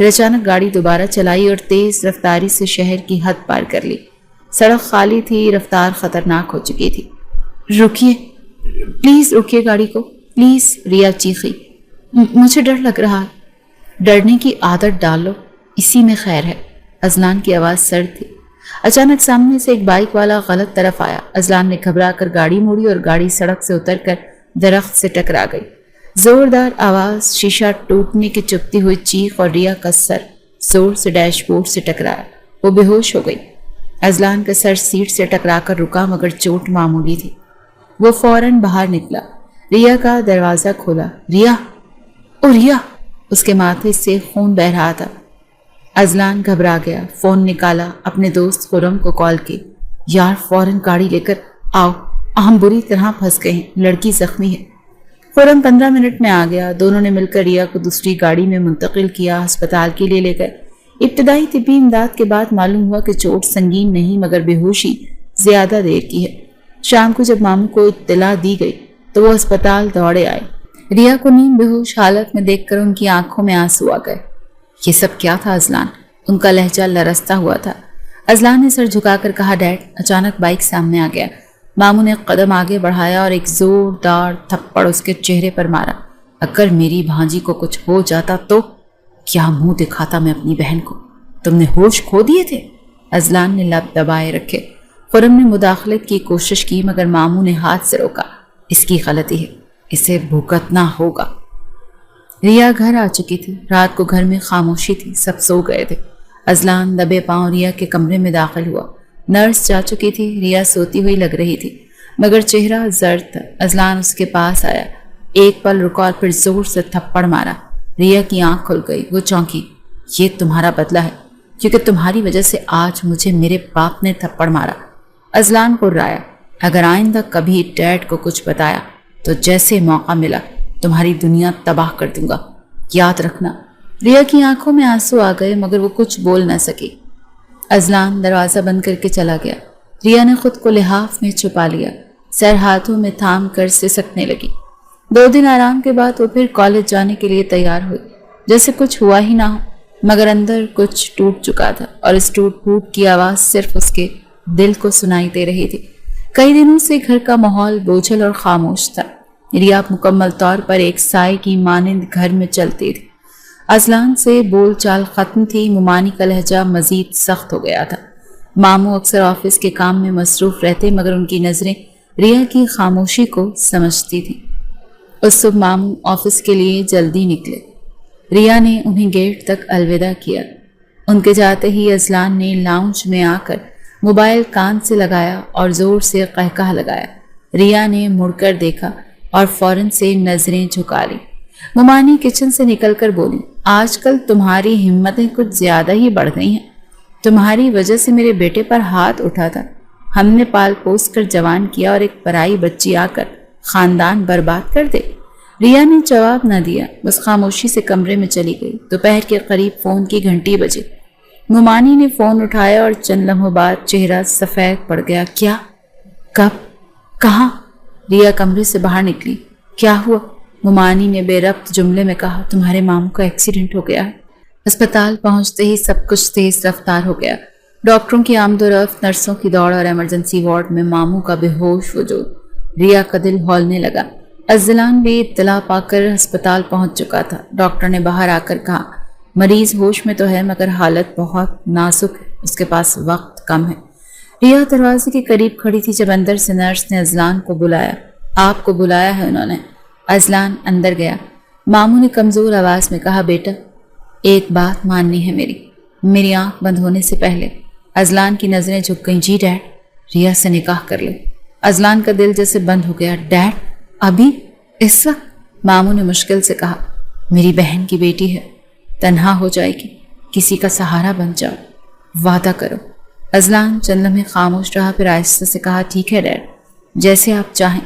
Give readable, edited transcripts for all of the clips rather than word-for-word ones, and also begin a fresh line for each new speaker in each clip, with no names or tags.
پھر اچانک گاڑی دوبارہ چلائی اور تیز رفتاری سے شہر کی حد پار کر لی۔ سڑک خالی تھی، رفتار خطرناک ہو چکی تھی۔ رکیے، پلیز رکیے گاڑی کو، پلیز، ریا چیخی۔ مجھے ڈر لگ رہا ہے۔ ڈرنے کی عادت ڈال لو، اسی میں خیر ہے۔ اذلان کی آواز سرد تھی۔ اچانک سامنے سے ایک بائک والا غلط طرف آیا۔ اذلان نے گھبرا کر گاڑی موڑی اور گاڑی سڑک سے اتر کر درخت سے ٹکرا گئی۔ زوردار آواز، شیشہ ٹوٹنے کی چپتی ہوئی چیخ اور ریا کا سر زور سے ڈیش بورڈ سے ٹکرایا۔ وہ بے ہوش ہو گئی۔ اذلان کا سر سیٹ سے ٹکرا کر رکا مگر چوٹ معمولی تھی۔ وہ فوراً باہر نکلا، ریا کا دروازہ کھولا۔ ریا، او ریا! اس کے ماتھے سے خون بہہ رہا تھا۔ اذلان گھبرا گیا، فون نکالا، اپنے دوست خرم کو کال کی۔ یار فوراً گاڑی لے کر آؤ، ہم بری طرح پھنس گئے ہیں، لڑکی زخمی ہے۔ خرم 15 منٹ میں آ گیا۔ دونوں نے مل کر ریا کو دوسری گاڑی میں منتقل کیا، ہسپتال کے لیے لے گئے۔ ابتدائی طبی امداد کے بعد معلوم ہوا کہ چوٹ سنگین نہیں مگر بے ہوشی زیادہ دیر کی ہے۔ شام کو جب ماموں کو اطلاع دی گئی تو وہ ہسپتال دوڑے آئے۔ ریا کو نیم بے ہوش حالت میں دیکھ کر ان کی آنکھوں میں آنسو آ گئے۔ یہ سب کیا تھا اذلان؟ ان کا لہجہ لرزتا ہوا تھا۔ اذلان نے سر جھکا کر کہا، ڈیڈ۔ اچانک بائک سامنے آ گیا۔ ماموں نے قدم آگے بڑھایا اور ایک زوردار تھپڑ اس کے چہرے پر مارا۔ اگر میری بھانجی کو کچھ ہو جاتا تو کیا منہ دکھاتا میں اپنی بہن کو؟ تم نے ہوش کھو دیے تھے؟ اذلان نے لب دبائے رکھے۔ خرم نے مداخلت کی کوشش کی مگر ماموں نے ہاتھ سے روکا۔ اس کی غلطی ہے، اسے بھگتنا ہوگا۔ ریا گھر آ چکی تھی۔ رات کو گھر میں خاموشی تھی، سب سو گئے تھے۔ اذلان دبے پاؤں ریا کے کمرے میں داخل ہوا۔ نرس جا چکی تھی، ریا سوتی ہوئی لگ رہی تھی مگر چہرہ زرد تھا۔ اذلان اس کے پاس آیا، ایک پل رکا اور پھر زور سے تھپڑ مارا۔ ریا کی آنکھ کھل گئی، وہ چونکی۔ یہ تمہارا بدلہ ہے کیونکہ تمہاری وجہ سے آج مجھے میرے باپ نے تھپڑ مارا۔ اذلان کو رایا، اگر آئندہ کبھی ڈیڈ کو کچھ بتایا تو جیسے موقع ملا تمہاری دنیا تباہ کر دوں گا، یاد رکھنا۔ ریا کی آنکھوں میں آنسو آ گئے مگر وہ کچھ بول نہ سکی۔ اذلان دروازہ بند کر کے چلا گیا۔ ریا نے خود کو لحاف میں چھپا لیا، سر ہاتھوں میں تھام کر سسکنے لگی۔ 2 دن آرام کے بعد وہ پھر کالج جانے کے لیے تیار ہوئی، جیسے کچھ ہوا ہی نہ ہو، مگر اندر کچھ ٹوٹ چکا تھا اور اس ٹوٹ پھوٹ کی آواز صرف اس کے دل کو سنائی دے رہی تھی۔ کئی دنوں سے گھر کا ماحول بوجھل اور خاموش تھا۔ ریا مکمل طور پر ایک سائے کی مانند گھر میں چلتی تھی۔ اذلان سے بول چال ختم تھی، ممانی کا لہجہ مزید سخت ہو گیا تھا۔ ماموں اکثر آفس کے کام میں مصروف رہتے مگر ان کی نظریں ریا کی خاموشی کو سمجھتی تھی۔ اس صبح ماموں آفس کے لیے جلدی نکلے۔ ریا نے انہیں گیٹ تک الوداع کیا۔ ان کے جاتے ہی اذلان نے لاؤنج میں آ کر موبائل کان سے لگایا اور زور سے قہقہ لگایا۔ ریا نے مڑ کر دیکھا اور فوراً سے نظریں جھکا لی۔ ممانی کچن سے نکل کر بولی، آج کل تمہاری ہمتیں کچھ زیادہ ہی بڑھ گئی ہیں۔ تمہاری وجہ سے میرے بیٹے پر ہاتھ اٹھا تھا، ہم نے پال پوس کر جوان کیا اور ایک پرائی بچی آ کر خاندان برباد کر دے۔ ریا نے جواب نہ دیا، بس خاموشی سے کمرے میں چلی گئی۔ دوپہر کے قریب فون کی گھنٹی بجی۔ ممانی نے فون اٹھایا اور چند لمحوں بعد چہرہ سفید پڑ گیا۔ کیا؟ کب؟ کہاں؟ ریا کمرے سے باہر نکلی۔ کیا ہوا؟ ممانی نے بے ربط جملے میں کہا، تمہارے ماموں کا ایکسیڈنٹ ہو گیا ہے۔ اسپتال پہنچتے ہی سب کچھ تیز رفتار ہو گیا۔ ڈاکٹروں کی آمد و رفت، نرسوں کی دوڑ اور ایمرجنسی وارڈ میں ماموں کا بے ہوش وجود۔ ریا کا دل ہولنے لگا۔ اذلان بھی اطلاع پا کر ہسپتال پہنچ چکا تھا۔ ڈاکٹر نے باہر آ کر کہا، مریض ہوش میں تو ہے مگر حالت بہت نازک ہے، اس کے پاس وقت کم ہے۔ ریا دروازے کے قریب کھڑی تھی جب اندر سے نرس نے اذلان کو بلایا۔ آپ کو بلایا ہے انہوں نے۔ اذلان اندر گیا۔ ماموں نے کمزور آواز میں کہا، بیٹا ایک بات ماننی ہے میری آنکھ بند ہونے سے پہلے۔ اذلان کی نظریں جھک گئیں۔ جی ڈیڈ، ریا سے نکاح کر لو۔ اذلان کا دل جیسے بند ہو گیا۔ ڈیڈ ابھی اس وقت؟ ماموں نے مشکل سے کہا، میری بہن کی بیٹی ہے، تنہا ہو جائے گی، کسی کا سہارا بن جاؤ، وعدہ کرو۔ اذلان چند لمحے خاموش رہا، پھر آہستہ سے کہا، ٹھیک ہے ڈیڈ، جیسے آپ چاہیں۔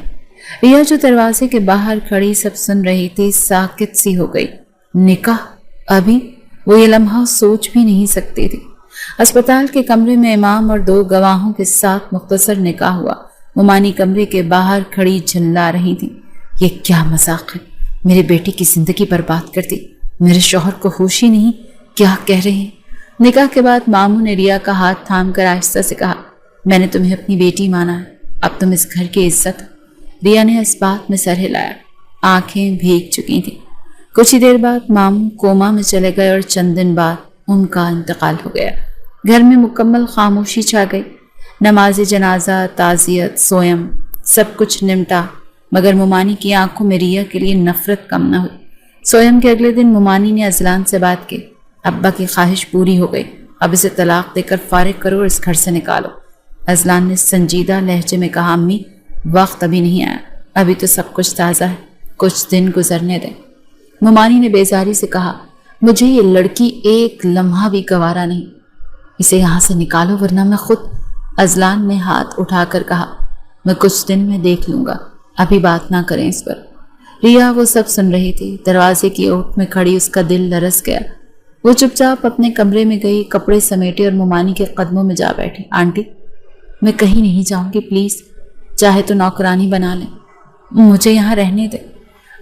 ریا جو دروازے کے باہر کھڑی سب سن رہی تھی ساکت سی ہو گئی۔ نکاح ابھی؟ وہ یہ لمحہ سوچ بھی نہیں سکتی تھی۔ اسپتال کے کمرے میں امام اور 2 گواہوں کے ساتھ مختصر نکاح ہوا۔ ممانی کمرے کے باہر کھڑی جھلا رہی تھی۔ یہ کیا مذاق ہے؟ میرے بیٹے کی زندگی برباد کر دی، میرے شوہر کو ہوش ہی نہیں کیا کہہ رہے ہیں؟ نکاح کے بعد ماموں نے ریا کا ہاتھ تھام کر آہستہ سے کہا، میں نے تمہیں اپنی بیٹی مانا ہے، اب تم اس گھر کی عزت ہو۔ ریا نے اس بات میں سر ہلایا، آنکھیں بھیگ چکی تھیں۔ کچھ ہی دیر بعد ماموں کوما میں چلے گئے اور چند دن بعد ان کا انتقال ہو گیا۔ گھر میں مکمل خاموشی چھا گئی۔ نماز جنازہ، تعزیت، سویم، سب کچھ نمٹا، مگر ممانی کی آنکھوں میں ریا کے لیے نفرت کم نہ ہوئی۔ سویم کے اگلے دن ممانی نے ازلان سے بات کی، ابا کی خواہش پوری ہو گئی، اب اسے طلاق دے کر فارغ کرو اور اس گھر سے نکالو۔ ازلان نے سنجیدہ لہجے میں کہا، امی وقت ابھی نہیں آیا، ابھی تو سب کچھ تازہ ہے، کچھ دن گزرنے دیں۔ ممانی نے بیزاری سے کہا، مجھے یہ لڑکی ایک لمحہ بھی گوارا نہیں، اسے یہاں سے نکالو ورنہ میں خود۔ ازلان نے ہاتھ اٹھا کر کہا، میں کچھ دن میں دیکھ لوں گا، ابھی بات نہ کریں اس پر۔ ریا وہ سب سن رہی تھی۔ دروازے کی اوٹ میں کھڑی اس کا دل لرز گیا۔ وہ چپ چاپ اپنے کمرے میں گئی، کپڑے سمیٹے اور ممانی کے قدموں میں جا بیٹھی۔ آنٹی میں کہیں نہیں جاؤں گی، پلیز، چاہے تو نوکرانی بنا لیں، مجھے یہاں رہنے دے۔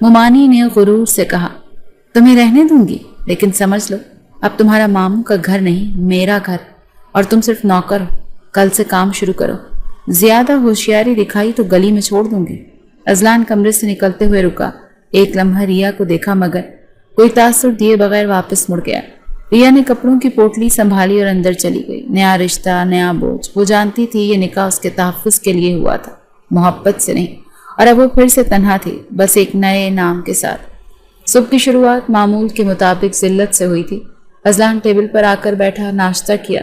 ممانی نے غرور سے کہا، تمہیں رہنے دوں گی، لیکن سمجھ لو اب تمہارا ماموں کا گھر نہیں، میرا گھر، اور تم صرف نوکر ہو۔ کل سے کام شروع کرو، زیادہ ہوشیاری دکھائی تو گلی میں چھوڑ دوں گی۔ ازلان کمرے سے نکلتے ہوئے رکا، ایک لمحہ ریا کو دیکھا مگر کوئی تاثر دیے بغیر واپس مڑ گیا۔ ریا نے کپڑوں کی پوٹلی سنبھالی اور اندر چلی گئی۔ نیا رشتہ، نیا بوجھ، وہ جانتی تھی یہ نکاح اس کے تحفظ کے لیے ہوا تھا، محبت سے نہیں، اور اب وہ پھر سے تنہا تھی، بس ایک نئے نام کے ساتھ۔ صبح کی شروعات معمول کے مطابق ذلت سے ہوئی تھی۔ ازلان ٹیبل پر آ کر بیٹھا، ناشتہ کیا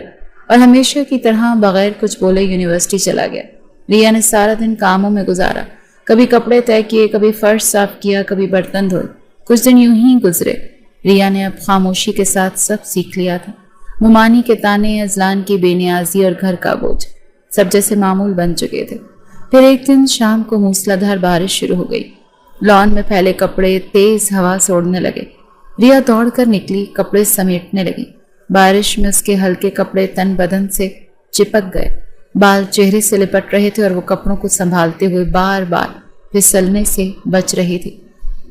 اور ہمیشہ کی طرح بغیر کچھ بولے یونیورسٹی چلا گیا۔ ریا نے سارا دن کاموں میں گزارا، کبھی کپڑے طے کیے، کبھی فرش صاف کیا، کبھی برتن دھوئے۔ کچھ دن یوں ہی گزرے۔ ریا نے اب خاموشی کے ساتھ سب سیکھ لیا تھا، ممانی کے تانے، ازلان کی بے نیازی اور گھر کا بوجھ، سب جیسے معمول بن چکے تھے۔ پھر ایک دن شام کو موسلادھار بارش شروع ہو گئی۔ لان میں پھیلے کپڑے تیز ہوا سے اڑنے لگے۔ ریا دوڑ کر نکلی، کپڑے سمیٹنے لگی۔ بارش میں اس کے ہلکے کپڑے تن بدن سے چپک گئے، بال چہرے سے لپٹ رہے تھے اور وہ کپڑوں کو سنبھالتے ہوئے بار بار پھسلنے سے بچ رہی تھی۔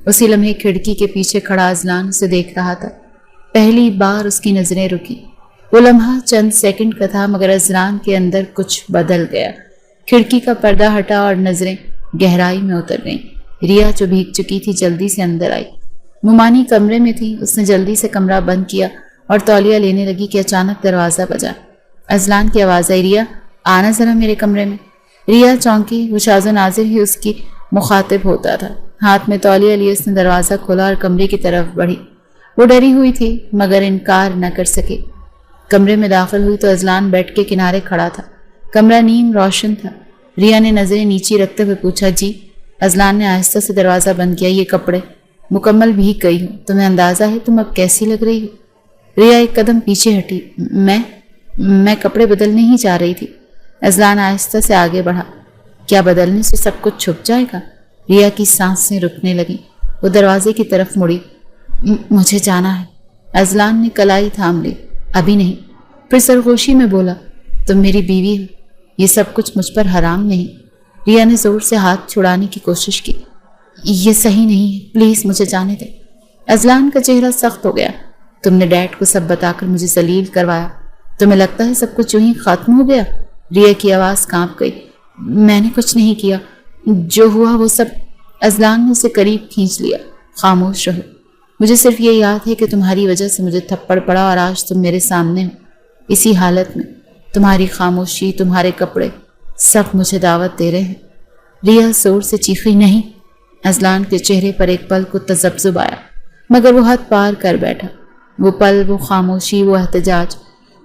اسی لمحے کھڑکی کے پیچھے کھڑا ازلان اسے دیکھ رہا تھا۔ پہلی بار اس کی نظریں رکی۔ وہ لمحہ چند سیکنڈ کا تھا، مگر ازلان کے اندر کچھ بدل گیا۔ کھڑکی کا پردہ ہٹا اور نظریں گہرائی میں اتر گئیں۔ ریا جو بھیگ چکی تھی جلدی سے اندر آئی۔ ممانی کمرے میں تھی، اس نے جلدی سے کمرہ بند کیا اور تولیہ لینے لگی کہ اچانک دروازہ بجا۔ ازلان کی آواز آئی، ریا آنا ذرا میرے کمرے میں۔ ریا چونکی، وہ شاذ و نادر ہی اس کی مخاطب ہوتا تھا۔ ہاتھ میں تولیہ لیے اس نے دروازہ کھولا اور کمرے کی طرف بڑھی۔ وہ ڈری ہوئی تھی مگر انکار نہ کر سکی۔ کمرے میں داخل ہوئی تو ازلان بیڈ کے کنارے کھڑا تھا۔ کمرہ نیم روشن تھا۔ ریا نے نظریں نیچی رکھتے ہوئے پوچھا، جی؟ ازلان نے آہستہ سے دروازہ بند کیا، یہ کپڑے مکمل بھیگ گئی ہوں، تمہیں اندازہ ہے تم اب کیسی لگ رہی ہو؟ ریا ایک قدم پیچھے ہٹی، میں کپڑے بدلنے ہی چاہ رہی تھی۔ ازلان آہستہ سے آگے بڑھا، کیا بدلنے سے سب کچھ چھپ جائے گا؟ ریا کی سانسیں رکنے لگیں۔ وہ دروازے کی طرف مڑی، مجھے جانا ہے۔ ازلان نے کلائی تھام لی، ابھی نہیں۔ پھر سرگوشی میں بولا، تم میری بیوی ہو، یہ سب کچھ مجھ پر حرام نہیں۔ ریا نے زور سے ہاتھ چھڑانے کی کوشش کی، یہ صحیح نہیں ہے، پلیز مجھے جانے دے۔ ازلان کا چہرہ سخت ہو گیا، تم نے ڈیڈ کو سب بتا کر مجھے ذلیل کروایا، تمہیں لگتا ہے سب کچھ یوں ہی ختم ہو گیا؟ ریا کی آواز کانپ گئی، میں نے کچھ نہیں کیا، جو ہوا وہ سب۔ ازلان نے اسے قریب کھینچ لیا، خاموش رہو، مجھے صرف یہ یاد ہے کہ تمہاری وجہ سے مجھے تھپڑ پڑا اور آج تم میرے سامنے ہو اسی حالت میں۔ تمہاری خاموشی، تمہارے کپڑے، سب مجھے دعوت دے رہے ہیں۔ ریا زور سے چیخی، نہیں۔ ازلان کے چہرے پر ایک پل کو تذبذب آیا، مگر وہ حد پار کر بیٹھا۔ وہ پل، وہ خاموشی، وہ احتجاج،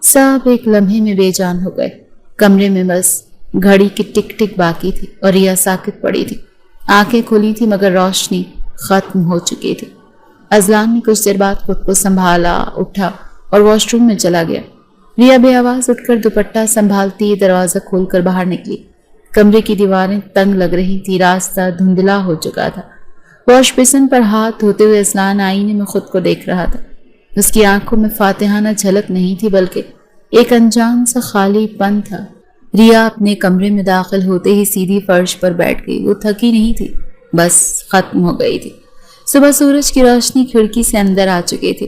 سب ایک لمحے میں بے جان ہو گئے۔ کمرے میں بس گھڑی کی ٹک ٹک باقی تھی اور ریا ساکت پڑی تھی۔ آنکھیں کھلی تھی مگر روشنی ختم ہو چکی تھی۔ ازلان نے کچھ دیر بعد خود کو سنبھالا، اٹھا اور واش روم میں چلا گیا۔ ریا بے آواز اٹھ کر دوپٹہ سنبھالتی دروازہ کھول کر باہر نکلی۔ کمرے کی دیواریں تنگ لگ رہی تھی، راستہ دھندلا ہو چکا تھا۔ واش بیسن پر ہاتھ دھوتے ہوئے ازلان آئینے میں خود کو دیکھ رہا تھا۔ اس کی آنکھوں میں فاتحانہ جھلک نہیں تھی بلکہ ایک انجان سا خالی پن تھا۔ ریا اپنے کمرے میں داخل ہوتے ہی سیدھی فرش پر بیٹھ گئی۔ وہ تھکی نہیں تھی، بس ختم ہو گئی تھی۔ صبح سورج کی روشنی کھڑکی سے اندر آ چکی تھی۔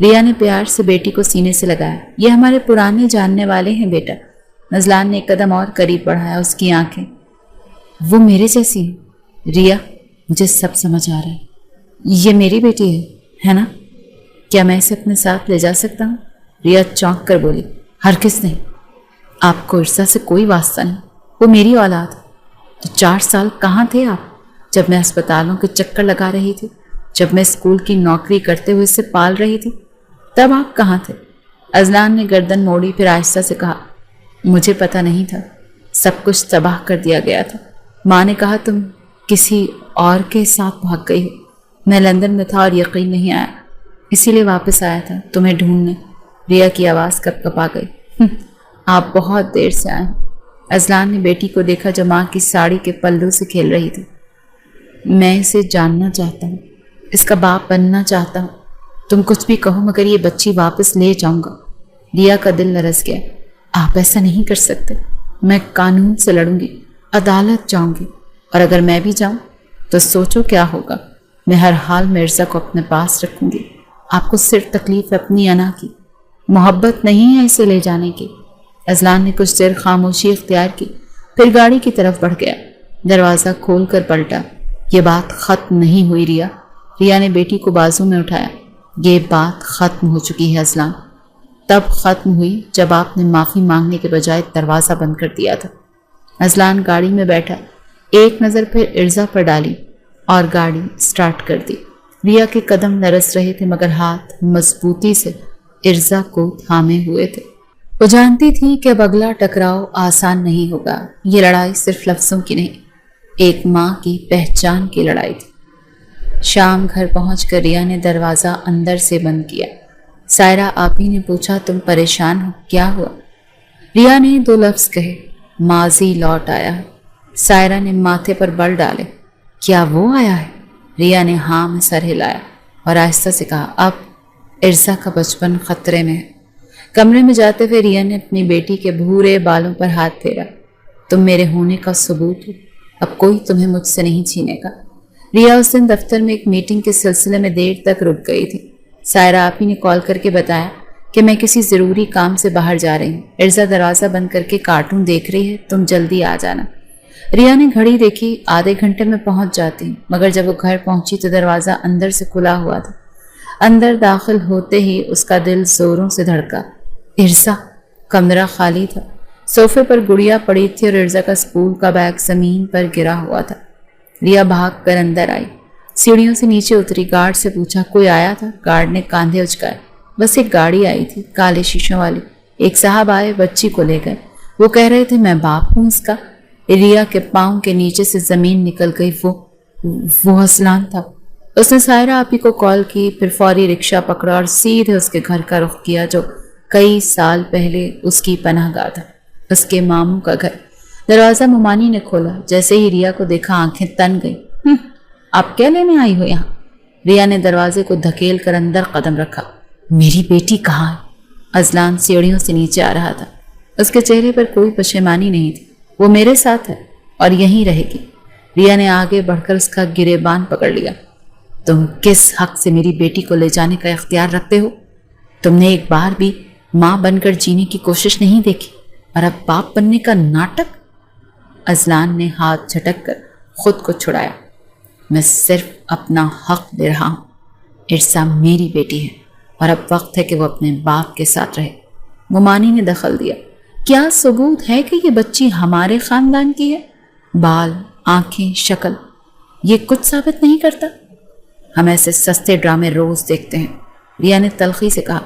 ریا نے پیار سے بیٹی کو سینے سے لگایا۔ یہ ہمارے پرانے جاننے والے ہیں بیٹا۔ نزلان نے ایک قدم اور قریب بڑھایا۔ اس کی آنکھیں وہ میرے جیسی ہے۔ ریا مجھے سب سمجھ آ رہا ہے، یہ میری بیٹی ہے نا؟ کیا میں اسے اپنے ساتھ لے جا سکتا ہوں؟ ریا چونک کر بولی، ہرگز نہیں، آپ کو عرصہ سے کوئی واسطہ نہیں، وہ میری اولاد ہے۔ تو 4 سال کہاں تھے آپ؟ جب میں ہسپتالوں کے چکر لگا رہی تھی، جب میں اسکول کی نوکری کرتے ہوئے اسے پال رہی تھی، تب آپ کہاں تھے؟ اذلان نے گردن موڑی، پھر آہستہ سے کہا، مجھے پتہ نہیں تھا، سب کچھ تباہ کر دیا گیا تھا۔ ماں نے کہا تم کسی اور کے ساتھ بھاگ گئی ہو۔ میں لندن میں تھا اور یقین نہیں آیا، اسی لیے واپس آیا تھا تمہیں ڈھونڈنے۔ ریا کی آواز کپ کپا گئی۔ آپ بہت دیر سے آئے۔ اذلان نے بیٹی کو دیکھا جو ماں کی ساڑی کے پلو سے کھیل رہی تھی۔ میں اسے جاننا چاہتا ہوں، اس کا باپ بننا چاہتا ہوں۔ تم کچھ بھی کہو مگر یہ بچی واپس لے جاؤں گا۔ ریا کا دل لرز گیا۔ آپ ایسا نہیں کر سکتے، میں قانون سے لڑوں گی، عدالت جاؤں گی، اور اگر میں بھی جاؤں تو سوچو کیا ہوگا۔ میں ہر حال مرزا کو اپنے پاس رکھوں گی۔ آپ کو صرف تکلیف اپنی انا کی، محبت نہیں ہے اسے لے جانے کی۔ اذلان نے کچھ دیر خاموشی اختیار کی، پھر گاڑی کی طرف بڑھ گیا۔ دروازہ کھول کر پلٹا۔ یہ بات ختم نہیں ہوئی ریا۔ ریا نے بیٹی کو بازو میں اٹھایا۔ یہ بات ختم ہو چکی ہے اذلان، تب ختم ہوئی جب آپ نے معافی مانگنے کے بجائے دروازہ بند کر دیا تھا۔ اذلان گاڑی میں بیٹھا، ایک نظر پھر ارزا پر ڈالی اور گاڑی سٹارٹ کر دی۔ ریا کے قدم لرز رہے تھے مگر ہاتھ مضبوطی سے ارزا کو تھامے ہوئے تھے۔ وہ جانتی تھی کہ اب اگلا ٹکراؤ آسان نہیں ہوگا۔ یہ لڑائی صرف لفظوں کی نہیں، ایک ماں کی پہچان کی لڑائی تھی۔ شام گھر پہنچ کر ریا نے دروازہ اندر سے بند کیا۔ سائرہ آپی نے پوچھا، تم پریشان ہو، کیا ہوا؟ ریا نے 2 لفظ کہے، ماضی لوٹ آیا ہے۔ سائرہ نے ماتھے پر بل ڈالے، کیا وہ آیا ہے؟ ریا نے ہاں میں سر ہلایا اور آہستہ سے کہا، اب ارزا کا بچپن خطرے میں ہے۔ کمرے میں جاتے ہوئے ریا نے اپنی بیٹی کے بھورے بالوں پر ہاتھ پھیرا، تم میرے ہونے کا ثبوت ہو، اب کوئی تمہیں مجھ سے نہیں چھینے گا۔ ریا اس دن دفتر میں ایک میٹنگ کے سلسلے میں دیر تک رک گئی تھی۔ سائرہ آپی نے کال کر کے بتایا کہ میں کسی ضروری کام سے باہر جا رہی ہوں۔ ارزا دروازہ بند کر کے کارٹون دیکھ رہی ہے، تم جلدی آ جانا۔ ریا نے گھڑی دیکھی، آدھے گھنٹے میں پہنچ جاتی ہوں، مگر جب وہ گھر پہنچی تو دروازہ اندر سے کھلا ہوا تھا۔ اندر داخل ہوتے ہی اس کا دل زوروں سے دھڑکا۔ ارزا! کمرہ خالی تھا، صوفے پر گڑیا پڑی تھی اور ارزا کا اسکول کا بیگ زمین پر گرا ہوا تھا۔ ریا بھاگ کر اندر آئی، سیڑھیوں سے نیچے اتری، گارڈ سے پوچھا، کوئی آیا تھا؟ گارڈ نے کاندھے اچکائے، بس ایک گاڑی آئی تھی کالے شیشوں والی، ایک صاحب آئے، بچی کو لے گئے، وہ کہہ رہے تھے میں باپ ہوں اس کا۔ ریا کے پاؤں کے نیچے سے زمین نکل گئی۔ وہ اذلان تھا۔ اس نے سائرہ آپی کو کال کی، پھر فوری رکشہ پکڑا اور سیدھے اس کے گھر کا رخ کیا جو کئی سال پہلے اس کی پناہ گاہ تھا، اس کے ماموں کا گھر۔ دروازہ ممانی نے کھولا، جیسے ہی ریا کو دیکھا آنکھیں تن گئیں۔ آپ کیا لینے آئی ہو یہاں؟ ریا نے دروازے کو دھکیل کر اندر قدم رکھا۔ میری بیٹی کہاں ہے؟ اذلان سیڑھیوں سے نیچے آ رہا تھا، اس کے چہرے پر کوئی پشیمانی نہیں تھی۔ وہ میرے ساتھ ہے اور یہیں رہے گی۔ ریا نے آگے بڑھ کر اس کا گریبان پکڑ لیا۔ تم کس حق سے میری بیٹی کو لے جانے کا اختیار رکھتے ہو؟ تم نے ایک بار بھی ماں بن کر جینے کی کوشش نہیں دیکھی اور اب باپ بننے کا ناٹک؟ اذلان نے ہاتھ جھٹک کر خود کو چھڑایا۔ میں صرف اپنا حق دے رہا ہوں۔ ارسا میری بیٹی ہے اور اب وقت ہے کہ وہ اپنے باپ کے ساتھ رہے۔ ممانی نے دخل دیا۔ کیا ثبوت ہے کہ یہ بچی ہمارے خاندان کی ہے؟ بال، آنکھیں، شکل، یہ کچھ ثابت نہیں کرتا؟ ہم ایسے سستے ڈرامے روز دیکھتے ہیں۔ ریا نے تلخی سے کہا،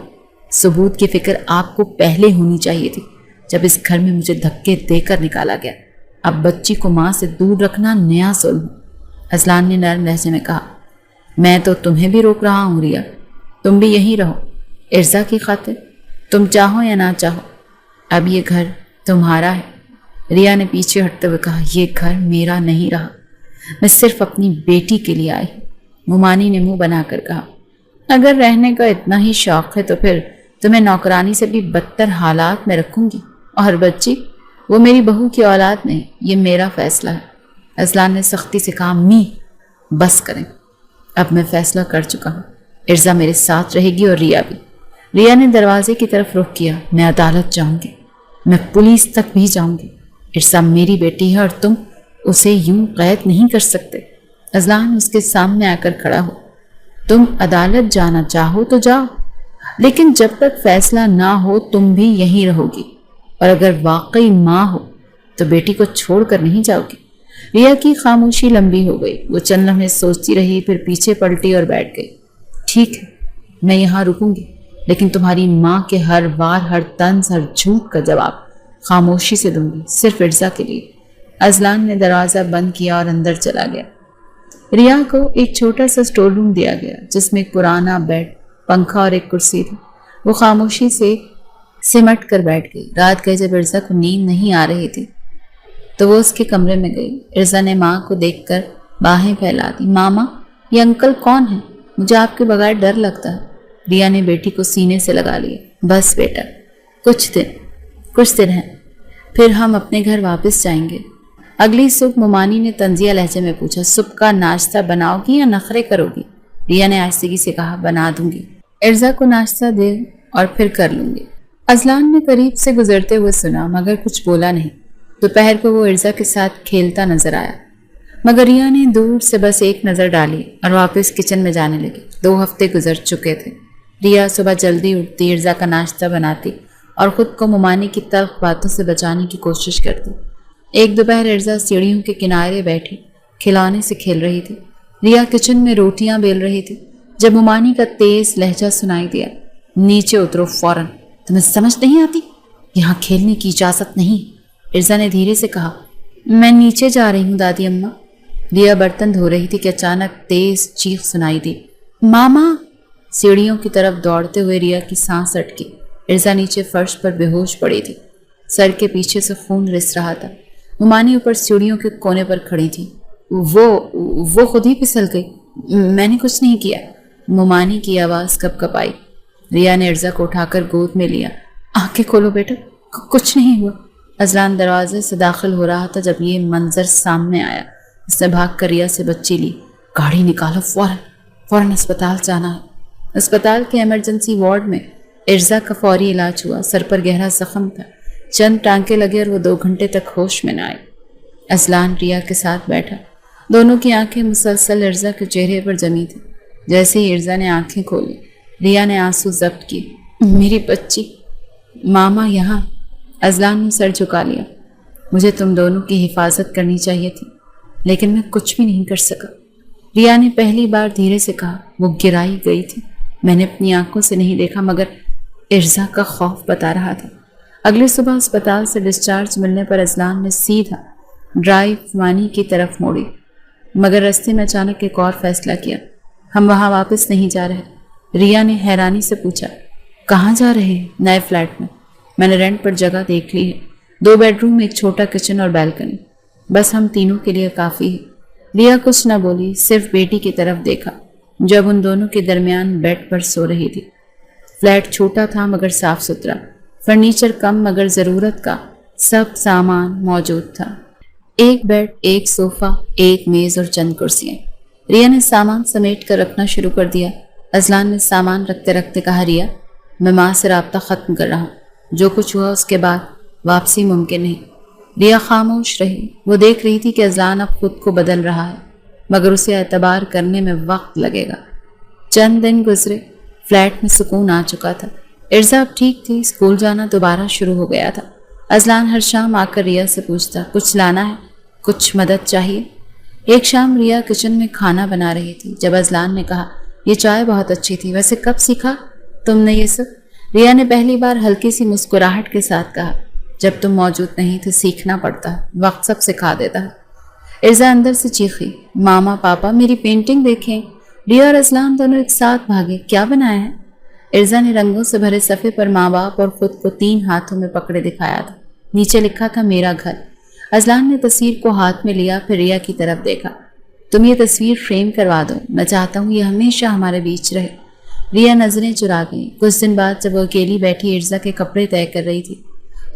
ثبوت کی فکر آپ کو پہلے ہونی چاہیے تھی جب اس گھر میں مجھے دھکے دے کر نکالا گیا۔ اب بچی کو ماں سے دور رکھنا نیا ظلم۔ اذلان نے نرم لہجے میں کہا، میں تو تمہیں بھی روک رہا ہوں ریا، تم بھی یہیں رہو ارزا کی خاطر، تم چاہو یا نہ چاہو۔ اب یہ گھر تمہارا ہے۔ ریا نے پیچھے ہٹتے ہوئے کہا، یہ گھر میرا نہیں رہا، میں صرف اپنی بیٹی کے لیے آئی ہوں۔ ممانی نے منہ بنا کر کہا، اگر رہنے کا اتنا ہی شوق ہے تو پھر تمہیں نوکرانی سے بھی بدتر حالات میں رکھوں گی، اور بچی وہ میری بہو کی اولاد نہیں، یہ میرا فیصلہ ہے۔ اذلان نے سختی سے کہا، امی بس کریں، اب میں فیصلہ کر چکا ہوں، ارزا میرے ساتھ رہے گی اور ریا بھی۔ ریا نے دروازے کی طرف رخ کیا۔ میں عدالت جاؤں گی، میں پولیس تک بھی جاؤں گی۔ ارزا میری بیٹی ہے اور تم اسے یوں قید نہیں کر سکتے۔ اذلان اس کے سامنے آ کر کھڑا ہو۔ تم عدالت جانا چاہو تو جاؤ، لیکن جب تک فیصلہ نہ ہو تم بھی یہیں رہو گی، اور اگر واقعی ماں ہو تو بیٹی کو چھوڑ کر نہیں جاؤ گی۔ ریا کی خاموشی لمبی ہو گئی۔ وہ چند لمحے سوچتی رہی، پھر پیچھے پلٹی اور بیٹھ گئی۔ ٹھیک ہے، میں یہاں رکوں گی، لیکن تمہاری ماں کے ہر وار، ہر طنز، ہر جھوٹ کا جواب خاموشی سے دوں گی، صرف ارزا کے لیے۔ اذلان نے دروازہ بند کیا اور اندر چلا گیا۔ ریا کو ایک چھوٹا سا اسٹور روم دیا گیا جس میں ایک پرانا بیڈ، پنکھا اور ایک کرسی تھی۔ وہ خاموشی سے سمٹ کر بیٹھ گئی۔ رات گئے جب ارزا کو نیند نہیں آ رہی تھی تو وہ اس کے کمرے میں گئی۔ ارزا نے ماں کو دیکھ کر باہیں پھیلا دی۔ ماما، یہ انکل کون ہے؟ مجھے آپ کے بغیر ڈر لگتا ہے۔ ریا نے بیٹی کو سینے سے لگا لیا۔ بس بیٹا، کچھ دن ہیں، پھر ہم اپنے گھر واپس جائیں گے۔ اگلی صبح ممانی نے طنزیہ لہجے میں پوچھا، صبح کا ناشتہ بناؤ گی یا نخرے کرو گی؟ ریا نے آہستگی سے کہا، بنا دوں گی۔ ارزا کو ناشتہ دے اور پھر کر لوں گی۔ اذلان نے قریب سے گزرتے ہوئے سنا مگر کچھ بولا نہیں۔ دوپہر کو وہ ارزا کے ساتھ کھیلتا نظر آیا، مگر ریا نے دور سے بس ایک نظر ڈالی اور واپس کچن میں جانے لگی۔ 2 ہفتے گزر چکے تھے۔ ریا صبح جلدی اٹھتی، ارزا کا ناشتہ بناتی اور خود کو ممانی کی تلخ باتوں سے بچانے کی کوشش کرتی۔ ایک دوپہر ارزا سیڑھیوں کے کنارے بیٹھی کھلونے سے کھیل رہی تھی۔ ریا کچن میں روٹیاں بیل رہی تھی جب ممانی کا تیز لہجہ سنائی دیا، نیچے اترو فوراً، تمہیں سمجھ نہیں آتی؟ یہاں کھیلنے کی اجازت نہیں۔ ارزا نے دھیرے سے کہا، میں نیچے جا رہی ہوں دادی اماں۔ ریا برتن دھو رہی تھی کہ اچانک تیز چیخ سنائی دی، ماما! سیڑھیوں کی طرف دوڑتے ہوئے ریا کی سانس اٹکی۔ ارزا نیچے فرش پر بے ہوش پڑی تھی، سر کے پیچھے سے خون رس رہا تھا۔ ممانی اوپر سیڑھیوں کے کونے پر کھڑی تھی۔ وہ خود ہی پھسل گئی، میں نے کچھ نہیں کیا۔ ممانی کی آواز کپ کپ آئی۔ ریا نے ارزا کو اٹھا کر گود میں لیا۔ آنکھیں کھولو بیٹا، کچھ نہیں ہوا۔ اذلان دروازے سے داخل ہو رہا تھا جب یہ منظر سامنے آیا۔ اس نے بھاگ کر ریا سے بچی لی۔ گاڑی نکالو، فوراً اسپتال جانا ہے۔ اسپتال کے ایمرجنسی وارڈ میں ارزا کا فوری علاج ہوا۔ سر پر گہرا زخم تھا، چند ٹانکے لگے اور وہ 2 گھنٹے تک ہوش میں نہ آئی۔ اذلان ریا کے ساتھ بیٹھا، دونوں کی آنکھیں مسلسل ارزا کے چہرے پر جمی تھی۔ جیسے ہی ارزا نے آنکھیں کھولی، ریا نے آنسو ضبط کی۔ میری بچی، ماما یہاں۔ اذلان نے سر جھکا لیا۔ مجھے تم دونوں کی حفاظت کرنی چاہیے تھی، لیکن میں کچھ بھی نہیں کر سکا۔ ریا نے پہلی بار دھیرے سے کہا، وہ گرائی گئی تھی، میں نے اپنی آنکھوں سے نہیں دیکھا، مگر ارزا کا خوف بتا رہا تھا۔ اگلی صبح اسپتال سے ڈسچارج ملنے پر اذلان نے سیدھا ڈرائیو وانی کی طرف موڑی، مگر راستے میں اچانک ایک اور فیصلہ کیا۔ ہم وہاں واپس نہیں جا رہے۔ ریا نے حیرانی سے پوچھا، کہاں جا رہے ہیں؟ نئے فلیٹ میں نے رینٹ پر جگہ دیکھ لی ہے، 2 بیڈ روم، ایک چھوٹا کچن اور بیلکنی، بس ہم تینوں کے لیے کافی ہے۔ ریا کچھ نہ بولی، صرف بیٹی کی طرف دیکھا جب ان دونوں کے درمیان بیڈ پر سو رہی تھی۔ فلیٹ چھوٹا تھا مگر صاف ستھرا، فرنیچر کم مگر ضرورت کا سب سامان موجود تھا۔ ایک بیڈ، ایک صوفہ، ایک میز اور چند کرسیاں۔ ریا نے سامان سمیٹ کر رکھنا شروع کر دیا۔ اذلان نے سامان رکھتے رکھتے کہا، ریا، میں ماں سے رابطہ ختم کر رہا ہوں، جو کچھ ہوا اس کے بعد واپسی ممکن نہیں۔ ریا خاموش رہی۔ وہ دیکھ رہی تھی کہ اذلان اب خود کو بدل رہا ہے، مگر اسے اعتبار کرنے میں وقت لگے گا۔ چند دن گزرے، فلیٹ میں سکون آ چکا تھا۔ ارزا اب ٹھیک تھی، اسکول جانا دوبارہ شروع ہو گیا تھا۔ اذلان ہر شام آ کر ریا سے پوچھتا، کچھ لانا ہے؟ کچھ مدد چاہیے؟ ایک شام ریا کچن میں کھانا بنا رہی تھی جب اذلان نے کہا، یہ چائے بہت اچھی تھی، ویسے کب سیکھا تم نے یہ سب؟ ریا نے پہلی بار ہلکی سی مسکراہٹ کے ساتھ کہا، جب تم موجود نہیں تو سیکھنا پڑتا ہے، وقت سب سکھا دیتا ہے۔ ارزا اندر سے چیخی، ماما پاپا میری پینٹنگ دیکھیں۔ ریا اور اذلان دونوں ایک ساتھ بھاگے، کیا بنایا ہے؟ ارزا نے رنگوں سے بھرے صفحے پر ماں باپ اور خود کو 3 ہاتھوں میں پکڑے دکھایا تھا۔ نیچے لکھا تھا، میرا گھر۔ اذلان نے تصویر کو ہاتھ میں لیا، پھر ریا کی طرف دیکھا، تم یہ تصویر فریم کروا دو، میں چاہتا ہوں یہ ہمیشہ ہمارے بیچ رہے۔ ریا نظریں چرا گئی۔ کچھ دن بعد جب وہ اکیلی بیٹھی ارزا کے کپڑے طے کر رہی تھی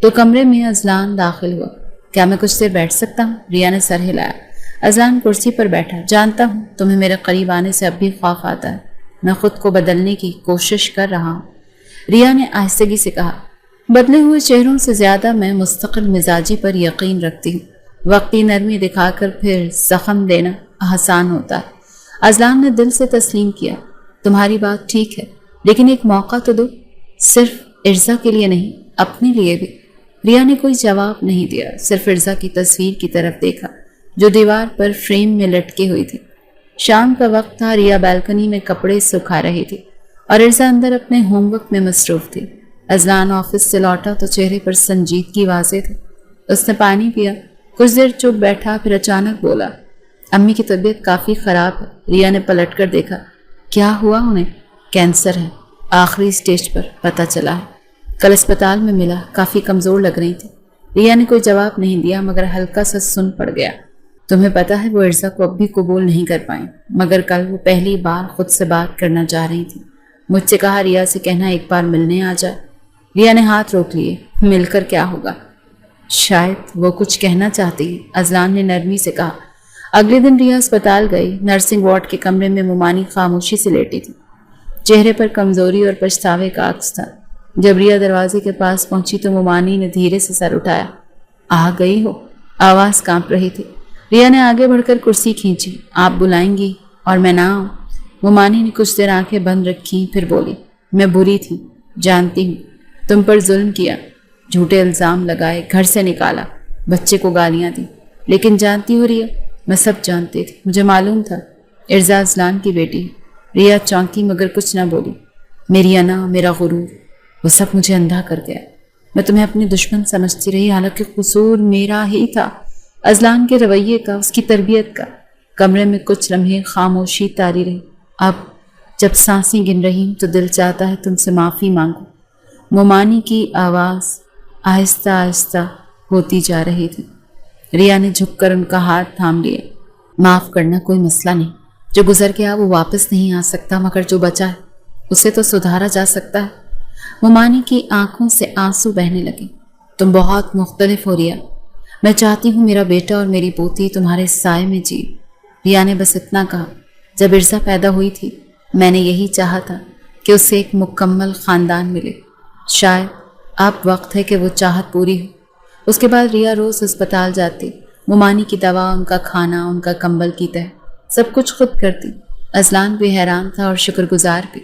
تو کمرے میں اذلان داخل ہوا۔ کیا میں کچھ دیر بیٹھ سکتا ہوں؟ ریا نے سر ہلایا۔ اذلان کرسی پر بیٹھا، جانتا ہوں تمہیں میرے قریب آنے سے اب بھی خوف آتا ہے، میں خود کو بدلنے کی کوشش کر رہا ہوں، ریا نے آہستگی سے کہا۔ بدلے ہوئے چہروں سے زیادہ میں مستقل مزاجی پر یقین رکھتی ہوں۔ وقتی نرمی دکھا کر پھر زخم دینا آسان ہوتا ہے۔ اذلان نے دل سے تسلیم کیا۔ تمہاری بات ٹھیک ہے، لیکن ایک موقع تو دو، صرف ارزا کے لیے نہیں، اپنے لیے بھی۔ ریا نے کوئی جواب نہیں دیا، صرف ارزا کی تصویر کی طرف دیکھا جو دیوار پر فریم میں لٹکی ہوئی تھی۔ شام کا وقت تھا، ریا بالکنی میں کپڑے سکھا رہی تھی اور ارزا اندر اپنے ہوم ورک میں مصروف تھی۔ اذلان آفس سے لوٹا تو چہرے پر سنجیدگی واضح تھی۔ اس نے پانی پیا، کچھ دیر چپ بیٹھا، پھر اچانک بولا، امی کی طبیعت کافی خراب ہے۔ ریا نے پلٹ کر دیکھا۔ کیا ہوا انہیں؟ کینسر ہے، آخری سٹیج پر، پتہ چلا ہے۔ کل اسپتال میں ملا، کافی کمزور لگ رہی تھی۔ ریا نے کوئی جواب نہیں دیا مگر ہلکا سا سن پڑ گیا۔ تمہیں پتا ہے وہ ارزا کو اب بھی قبول نہیں کر پائیں، مگر کل وہ پہلی بار خود سے بات کرنا چاہ رہی تھی۔ مجھ سے کہا ریا سے کہنا ایک بار ملنے آ جائے۔ ریا نے ہاتھ روک لیے۔ مل کر کیا ہوگا؟ شاید وہ کچھ کہنا چاہتی ہے، اذلان نے نرمی سے کہا۔ اگلے دن ریا اسپتال گئی۔ نرسنگ وارڈ کے کمرے میں ممانی خاموشی سے لیٹی تھی، چہرے پر کمزوری اور پچھتاوے کا عکس تھا۔ جب ریا دروازے کے پاس پہنچی تو ممانی نے دھیرے سے سر اٹھایا۔ آ گئی ہو؟ آواز کانپ رہی تھی۔ ریا نے آگے بڑھ کر کرسی کھینچی۔ آپ بلائیں گی اور میں نہ آؤں؟ ممانی نے کچھ دیر آنکھیں بند رکھی، پھر بولی، میں بری تھی، جانتی ہوں۔ تم پر ظلم کیا، جھوٹے الزام لگائے، گھر سے نکالا، بچے کو گالیاں دی، لیکن جانتی ہو ریا، میں سب جانتی تھی، مجھے معلوم تھا ارزا اذلان کی بیٹی ہے۔ ریا چونکی مگر کچھ نہ بولی۔ میری انا، میرا غرور، وہ سب مجھے اندھا کر گیا۔ میں تمہیں اپنی دشمن سمجھتی رہی، حالانکہ قصور میرا ہی تھا، اذلان کے رویے کا، اس کی تربیت کا۔ کمرے میں کچھ لمحے خاموشی طاری رہی۔ اب جب سانسیں گن رہی ہوں تو دل چاہتا ہے تم سے معافی مانگوں۔ ممانی کی آواز آہستہ آہستہ ہوتی جا رہی تھی۔ ریا نے جھک کر ان کا ہاتھ تھام لیا۔ معاف کرنا کوئی مسئلہ نہیں، جو گزر گیا وہ واپس نہیں آ سکتا، مگر جو بچا ہے اسے تو سدھارا جا سکتا ہے۔ ممانی کی آنکھوں سے آنسو بہنے لگے۔ تم بہت مختلف ہو ریا، میں چاہتی ہوں میرا بیٹا اور میری پوتی تمہارے سائے میں جی۔ ریا نے بس اتنا کہا۔ جب ارزا پیدا ہوئی تھی میں نے یہی چاہا تھا کہ اسے ایک مکمل خاندان ملے۔ شاید اب وقت ہے کہ وہ چاہت پوری ہو۔ اس کے بعد ریا روز اسپتال جاتی، ممانی کی دوا، ان کا کھانا، ان کا کمبل کی تہ، سب کچھ خود کرتی۔ اذلان بھی حیران تھا اور شکر گزار بھی۔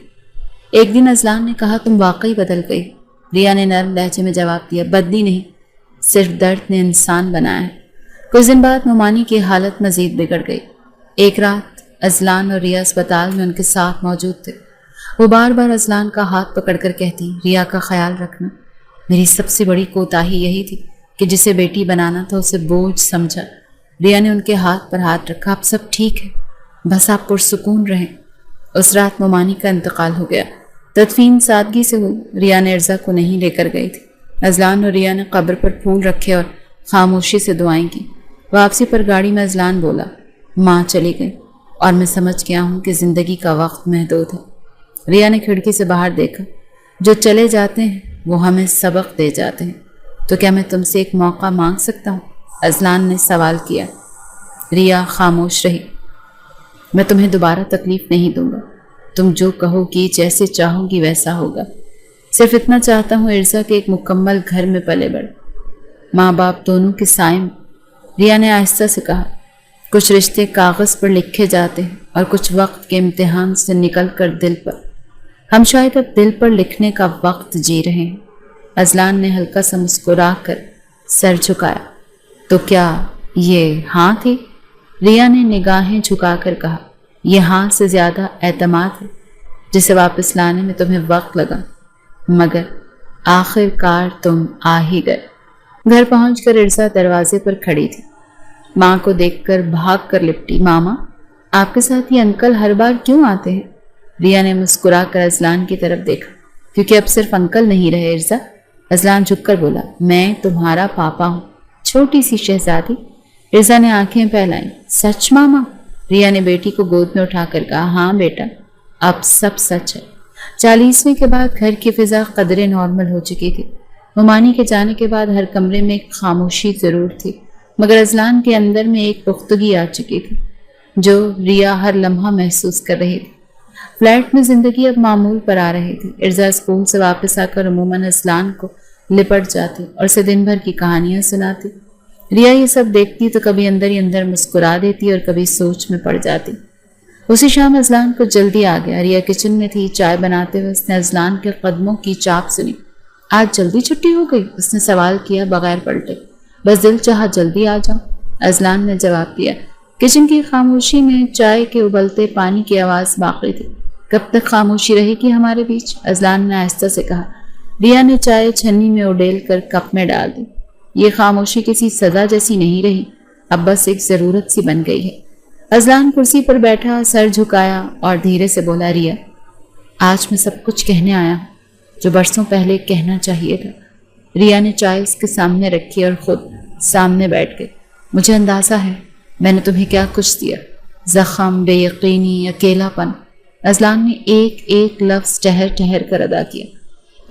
ایک دن اذلان نے کہا، تم واقعی بدل گئی۔ ریا نے نرم لہجے میں جواب دیا، بدلی نہیں، صرف درد نے انسان بنایا ہے۔ کچھ دن بعد ممانی کی حالت مزید بگڑ گئی۔ ایک رات اذلان اور ریا اسپتال میں ان کے ساتھ موجود تھے۔ وہ بار بار اذلان کا ہاتھ پکڑ کر کہتی، ریا کا خیال رکھنا۔ میری سب سے بڑی کوتاہی یہی تھی کہ جسے بیٹی بنانا تھا اسے بوجھ سمجھا۔ ریا نے ان کے ہاتھ پر ہاتھ رکھا۔ اب سب ٹھیک ہے، بس آپ پرسکون رہیں۔ اس رات ممانی کا انتقال ہو گیا۔ تدفین سادگی سے ہوئی۔ ریا نے ارزا کو نہیں لے کر گئی تھی۔ اذلان اور ریا نے قبر پر پھول رکھے اور خاموشی سے دعائیں کی۔ واپسی پر گاڑی میں اذلان بولا، ماں چلی گئی اور میں سمجھ گیا ہوں کہ زندگی کا وقت محدود ہے۔ ریا نے کھڑکی سے باہر دیکھا۔ جو چلے جاتے ہیں وہ ہمیں سبق دے جاتے ہیں، تو کیا میں تم سے ایک موقع مانگ سکتا ہوں؟ اذلان نے سوال کیا۔ ریا خاموش رہی۔ میں تمہیں دوبارہ تکلیف نہیں دوں گا، تم جو کہو گی، جیسے چاہو گی ویسا ہوگا۔ صرف اتنا چاہتا ہوں ارزا کے ایک مکمل گھر میں پلے بڑھے، ماں باپ دونوں کے سائے میں۔ ریا نے آہستہ سے کہا، کچھ رشتے کاغذ پر لکھے جاتے ہیں اور کچھ وقت کے امتحان سے نکل کر دل پر۔ ہم شاید اب دل پر لکھنے کا وقت جی رہے ہیں۔ اذلان نے ہلکا سا مسکرا کر سر جھکایا۔ تو کیا یہ ہاں تھی؟ ریا نے نگاہیں جھکا کر کہا، یہ ہاں سے زیادہ اعتماد ہے، جسے واپس لانے میں تمہیں وقت لگا، مگر آخر کار تم آ ہی گئے۔ گھر پہنچ کر ارزا دروازے پر کھڑی تھی۔ ماں کو دیکھ کر بھاگ کر لپٹی۔ ماما، آپ کے ساتھ یہ انکل ہر بار کیوں آتے ہیں؟ ریا نے مسکرا کر اذلان کی طرف دیکھا۔ کیونکہ اب صرف انکل نہیں رہے ارزا۔ اذلان جھک کر بولا، میں تمہارا پاپا ہوں، چھوٹی سی شہزادی۔ ارزا نے آنکھیں پھیلائیں۔ سچ ماما؟ ریا نے بیٹی کو گود میں اٹھا کر کہا، ہاں بیٹا، اب سب سچ ہے۔ 40ویں کے بعد گھر کی فضا قدرے نارمل ہو چکی تھی۔ ممانی کے جانے کے بعد ہر کمرے میں ایک خاموشی ضرور تھی، مگر اذلان کے اندر میں ایک پختگی آ چکی تھی جو ریا ہر لمحہ محسوس کر رہی تھی۔ فلیٹ میں زندگی اب معمول پر آ رہی تھی۔ ارزا اسکول سے واپس آ کر عموماً اذلان کو لپٹ جاتی اور اسے دن بھر کی کہانیاں سناتی۔ ریا یہ سب دیکھتی تو کبھی اندر ہی اندر مسکرا دیتی اور کبھی سوچ میں پڑ جاتی۔ اسی شام اذلان کو جلدی آ گیا۔ ریا کچن میں تھی، چائے بناتے ہوئے اس نے اذلان کے قدموں کی چاپ سنی۔ آج جلدی چھٹی ہو گئی؟ اس نے سوال کیا بغیر پلٹے۔ بس دل چاہا جلدی آ جاؤں، اذلان نے جواب دیا۔ کچن کی خاموشی میں چائے کے ابلتے پانی کی آواز باقی تھی۔ کب تک خاموشی رہے گی ہمارے بیچ؟ اذلان نے آہستہ سے کہا۔ ریا نے چائے چھنی میں اڈیل کر کپ میں ڈال دی۔ یہ خاموشی کسی سزا جیسی نہیں رہی، اب بس ایک ضرورت سی بن گئی ہے۔ اذلان کرسی پر بیٹھا، سر جھکایا اور دھیرے سے بولا، ریا آج میں سب کچھ کہنے آیا ہوں جو برسوں پہلے کہنا چاہیے تھا۔ ریا نے چائے اس کے سامنے رکھی اور خود سامنے بیٹھ گئی۔ مجھے اندازہ ہے میں نے تمہیں کیا کچھ دیا، زخم، بے یقینی، اکیلا پن۔ اذلان نے ایک ایک لفظ ٹھہر ٹھہر کر ادا کیا۔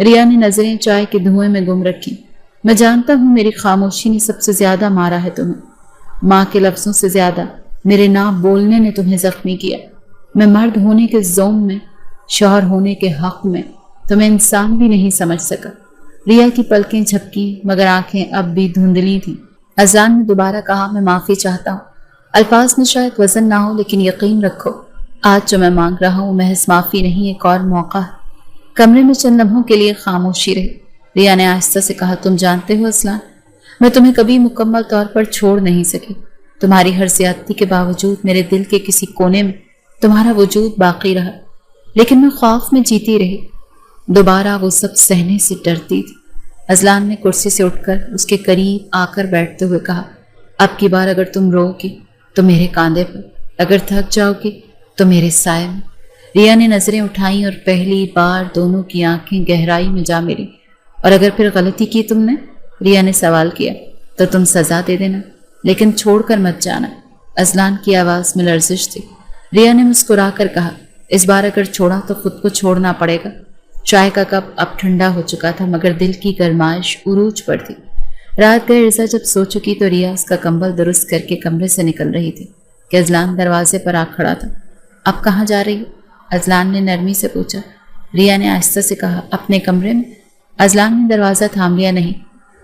ریا نے نظریں چائے کے دھوئیں میں گم رکھی۔ میں جانتا ہوں میری خاموشی نے سب سے زیادہ مارا ہے تمہیں، ماں کے لفظوں سے زیادہ میرے نہ بولنے نے تمہیں زخمی کیا۔ میں مرد ہونے کے زوم میں، شوہر ہونے کے حق میں تمہیں انسان بھی نہیں سمجھ سکا۔ ریا کی پلکیں جھپکی مگر آنکھیں اب بھی دھندلی تھیں۔ اذلان نے دوبارہ کہا، میں معافی چاہتا ہوں۔ الفاظ میں شاید وزن نہ ہو لیکن یقین رکھو آج جو میں مانگ رہا ہوں محض معافی نہیں، ایک اور موقع ہے۔ کمرے میں چند لمحوں کے لیے خاموشی رہی۔ ریا نے آہستہ سے کہا، تم جانتے ہو اذلان، میں تمہیں کبھی مکمل طور پر چھوڑ نہیں سکی۔ تمہاری ہر زیادتی کے باوجود میرے دل کے کسی کونے میں تمہارا وجود باقی رہا، لیکن میں خوف میں جیتی رہی، دوبارہ وہ سب سہنے سے ڈرتی تھی۔ اذلان نے کرسی سے اٹھ کر اس کے قریب آ کر بیٹھتے ہوئے کہا، اب کی بار اگر تم رو گی تو میرے کاندھے پر، اگر تھک جاؤ گی تو میرے سائے میں۔ ریا نے نظریں اٹھائیں اور پہلی بار دونوں کی آنکھیں گہرائی میں جا ملی۔ اور اگر پھر غلطی کی تم نے؟ ریا نے سوال کیا۔ تو تم سزا دے دینا لیکن چھوڑ کر مت جانا۔ اذلان کی آواز میں لرزش تھی۔ ریا نے مسکرا کر کہا، اس بار اگر چھوڑا تو خود کو چھوڑنا پڑے گا۔ چائے کا کپ اب ٹھنڈا ہو چکا تھا مگر دل کی گرمائش عروج پر تھی۔ رات گئے ارزا جب سو چکی تو ریا اس کا کمبل درست کر کے کمرے سے نکل رہی تھی کہ اذلان دروازے پر آ کھڑا تھا۔ اب کہاں جا رہی ہو؟ اذلان نے نرمی سے پوچھا۔ ریا نے آہستہ سے کہا، اپنے کمرے میں۔ اذلان نے دروازہ تھام لیا، نہیں،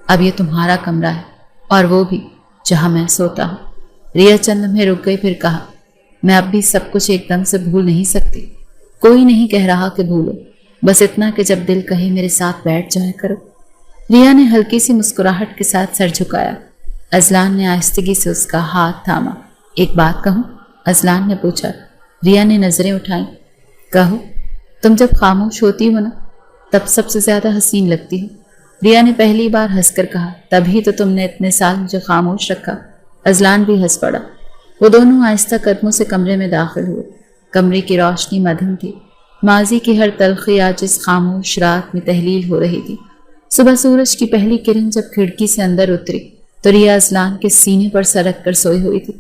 اب یہ تمہارا کمرہ ہے اور وہ بھی جہاں میں سوتا ہوں۔ ریا چند لمحے رک گئی، پھر کہا، میں اب بھی سب کچھ ایک دم سے بھول نہیں سکتی۔ کوئی نہیں کہہ رہا کہ بھولو، بس اتنا کہ جب دل کہے میرے ساتھ بیٹھ جایا کرو۔ ریا نے ہلکی سی مسکراہٹ کے ساتھ سر جھکایا۔ اذلان نے آہستگی سے اس کا ہاتھ تھاما۔ ایک بات کہوں؟ اذلان نے پوچھا۔ ریا نے نظریں اٹھائیں۔ کہو۔ تم جب خاموش ہوتی ہو نا تب سب سے زیادہ حسین لگتی ہو۔ ریا نے پہلی بار ہنس کر کہا، تبھی تو تم نے اتنے سال مجھے خاموش رکھا۔ اذلان بھی ہنس پڑا۔ وہ دونوں آہستہ قدموں سے کمرے میں داخل ہوئے۔ کمرے کی روشنی مدھم تھی۔ ماضی کی ہر تلخی آج اس خاموش رات میں تحلیل ہو رہی تھی۔ صبح سورج کی پہلی کرن جب کھڑکی سے اندر اتری تو ریا اذلان کے سینے پر سرک کر سوئی ہوئی تھی۔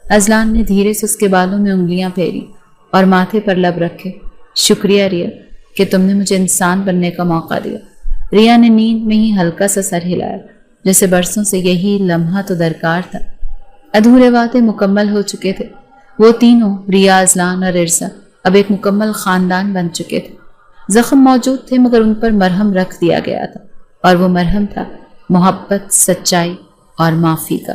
اذلان نے دھیرے سے اس کے بالوں میں انگلیاں پھیری اور ماتھے پر لب رکھے۔ شکریہ ریا کہ تم نے مجھے انسان بننے کا موقع دیا۔ ریا نے نیند میں ہی ہلکا سا سر ہلایا، جیسے برسوں سے یہی لمحہ تو درکار تھا۔ ادھورے وعدے مکمل ہو چکے تھے۔ وہ تینوں، ریا، اذلان اور ارزا، اب ایک مکمل خاندان بن چکے تھے۔ زخم موجود تھے مگر ان پر مرہم رکھ دیا گیا تھا، اور وہ مرہم تھا محبت، سچائی اور معافی کا۔